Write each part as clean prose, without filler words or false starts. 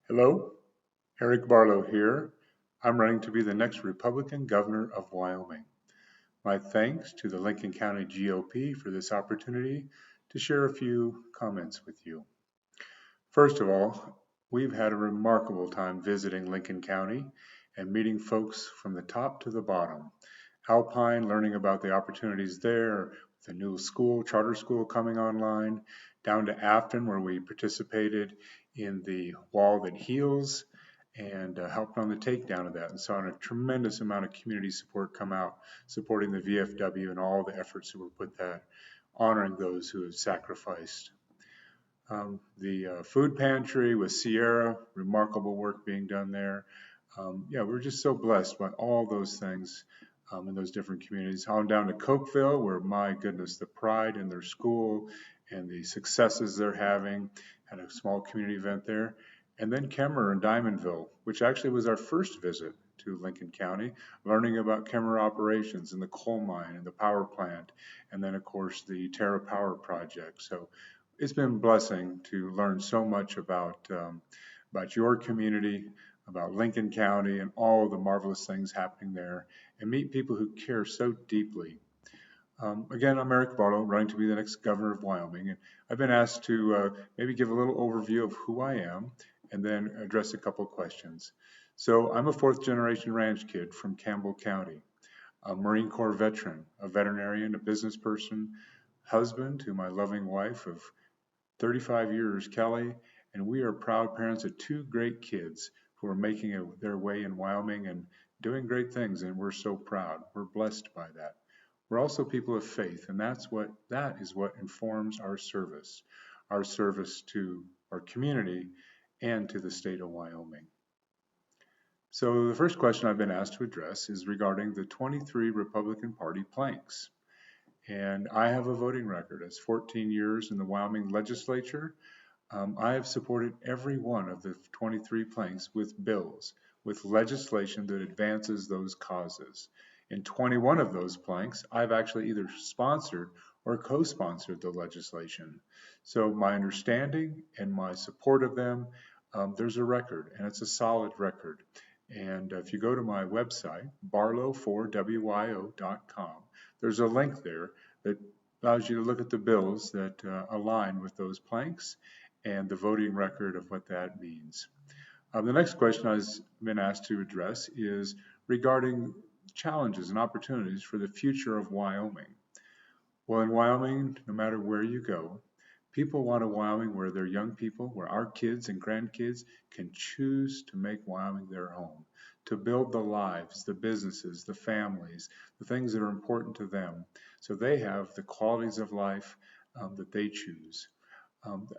Hello, Eric Barlow here. I'm running to be the next Republican governor of Wyoming. My thanks to the Lincoln County GOP for this opportunity to share a few comments with you. First of all, we've had a remarkable time visiting Lincoln County and meeting folks from the top to the bottom. Alpine, learning about the opportunities there, the new school, charter school coming online, down to Afton, where we participated in the Wall That Heals and helped on the takedown of that and saw a tremendous amount of community support come out, supporting the VFW and all the efforts that were put that, honoring those who have sacrificed. The food pantry with Sierra, remarkable work being done there. Yeah, we're just so blessed by all those things in those different communities. On down to Cokeville, where my goodness, the pride in their school and the successes they're having. Had a small community event there. And then Kemmer and Diamondville, which actually was our first visit to Lincoln County, learning about Kemmer operations and the coal mine and the power plant, and then of course the Terra Power project. So it's been a blessing to learn so much about your community, about Lincoln County, and all the marvelous things happening there, and meet people who care so deeply. Again, I'm Eric Barlow, running to be the next governor of Wyoming, and I've been asked to maybe give a little overview of who I am and then address a couple questions. So I'm a fourth generation ranch kid from Campbell County, a Marine Corps veteran, a veterinarian, a business person, husband to my loving wife of 35 years, Kelly, and we are proud parents of two great kids who are making their way in Wyoming and doing great things, and we're so proud. We're blessed by that. We're also people of faith, and that is what informs our service to our community and to the state of Wyoming. So the first question I've been asked to address is regarding the 23 Republican Party planks. And I have a voting record. It's 14 years in the Wyoming legislature. I have supported every one of the 23 planks with bills, with legislation that advances those causes. In 21 of those planks, I've actually either sponsored or co-sponsored the legislation. So my understanding and my support of them, there's a record, and it's a solid record. And if you go to my website, barlow4wyo.com, there's a link there that allows you to look at the bills that align with those planks and the voting record of what that means. The next question I've been asked to address is regarding challenges and opportunities for the future of Wyoming. Well, in Wyoming, no matter where you go, people want a Wyoming where their young people, where our kids and grandkids can choose to make Wyoming their home, to build the lives, the businesses, the families, the things that are important to them, so they have the qualities of life that they choose.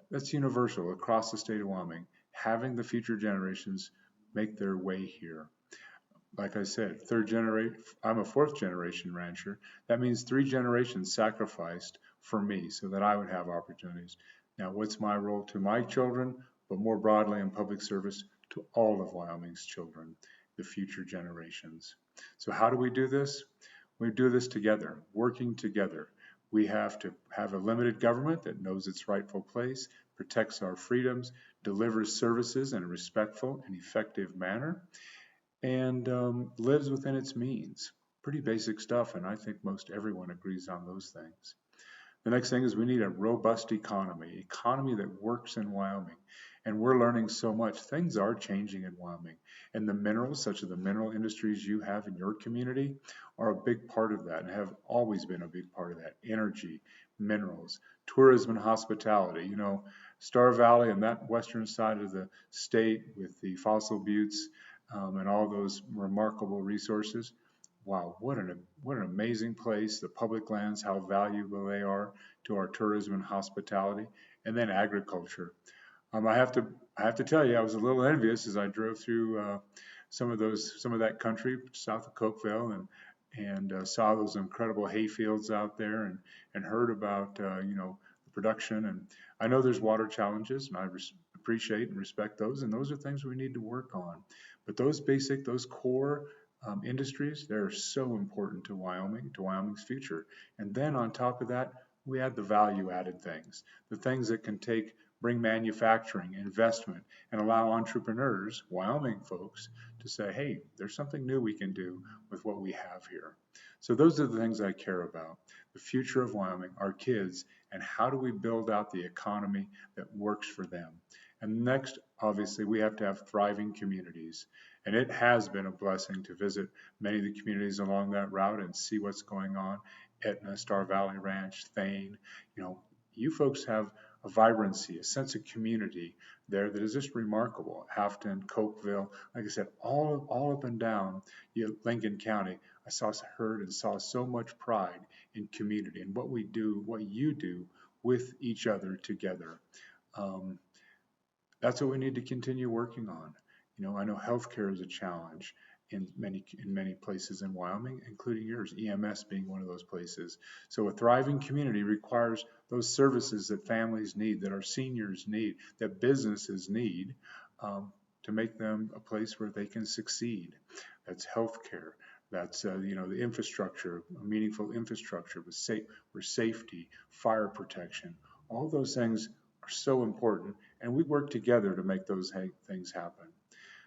That's universal across the state of Wyoming, having the future generations make their way here. Like I said, I'm a fourth generation rancher. That means 3 generations sacrificed for me so that I would have opportunities. Now, what's my role to my children, but more broadly in public service to all of Wyoming's children, the future generations. So how do we do this? We do this together, working together. We have to have a limited government that knows its rightful place, protects our freedoms, delivers services in a respectful and effective manner, and lives within its means. Pretty basic stuff, and I think most everyone agrees on those things. The next thing is we need a robust economy that works in Wyoming. And we're learning so much. Things are changing in Wyoming. And the minerals, such as the mineral industries you have in your community, are a big part of that and have always been a big part of that. Energy, minerals, tourism and hospitality. You know, Star Valley and that western side of the state with the fossil buttes and all those remarkable resources. Wow, what an amazing place. The public lands, how valuable they are to our tourism and hospitality, and then agriculture. I have to tell you, I was a little envious as I drove through some of that country south of Cokeville and saw those incredible hay fields out there and heard about the production. And I know there's water challenges, and I appreciate and respect those, and those are things we need to work on. But those core industries, they're so important to Wyoming, to Wyoming's future. And then on top of that, we add the value added things, the things that can take bring manufacturing, investment, and allow entrepreneurs, Wyoming folks, to say, hey, there's something new we can do with what we have here. So those are the things I care about. The future of Wyoming, our kids, and how do we build out the economy that works for them. And next, obviously, we have to have thriving communities. And it has been a blessing to visit many of the communities along that route and see what's going on. Etna, Star Valley Ranch, Thane, you folks have a vibrancy, a sense of community there that is just remarkable. Afton, Cokeville, like I said, all up and down Lincoln County, heard and saw so much pride in community and what we do, what you do with each other together. Um, that's what we need to continue working on. I know healthcare is a challenge in many places in Wyoming, including yours, EMS being one of those places. So a thriving community requires those services that families need, that our seniors need, that businesses need, to make them a place where they can succeed. That's healthcare. That's the infrastructure, a meaningful infrastructure with safety, fire protection. All those things are so important, and we work together to make those things happen.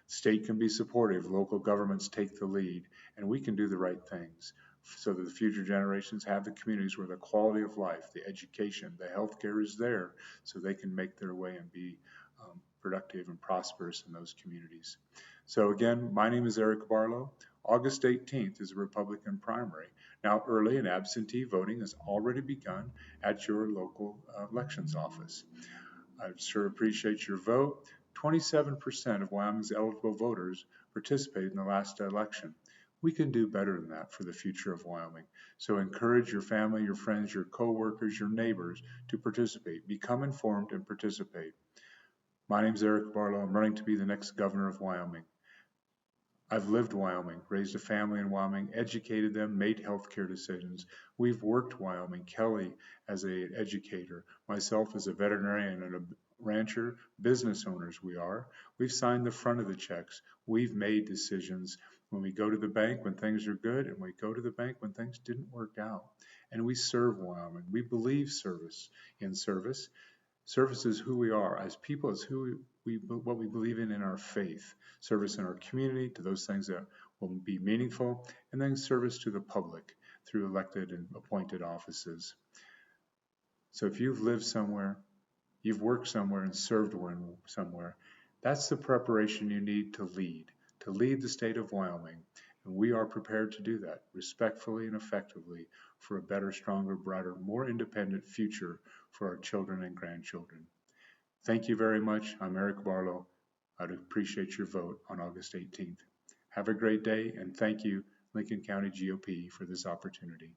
State can be supportive, local governments take the lead, and we can do the right things so that the future generations have the communities where the quality of life, the education, the healthcare is there so they can make their way and be productive and prosperous in those communities. So again, my name is Eric Barlow. August 18th is a Republican primary. Now, early and absentee voting has already begun at your local elections office. I sure appreciate your vote. 27% of Wyoming's eligible voters participated in the last election. We can do better than that for the future of Wyoming. So encourage your family, your friends, your coworkers, your neighbors to participate. Become informed and participate. My name is Eric Barlow. I'm running to be the next governor of Wyoming. I've lived Wyoming, raised a family in Wyoming, educated them, made healthcare decisions. We've worked Wyoming, Kelly as an educator, myself as a veterinarian and a rancher, business owners we are. We've signed the front of the checks. We've made decisions when we go to the bank when things are good, and we go to the bank when things didn't work out. And we serve Wyoming. We believe in service. Service is who we are as people, is what we believe in our faith. Service in our community to those things that will be meaningful, and then service to the public through elected and appointed offices. So if you've lived somewhere, you've worked somewhere and served somewhere, that's the preparation you need to lead the state of Wyoming. And we are prepared to do that respectfully and effectively for a better, stronger, brighter, more independent future for our children and grandchildren. Thank you very much. I'm Eric Barlow. I'd appreciate your vote on August 18th. Have a great day, and thank you, Lincoln County GOP, for this opportunity.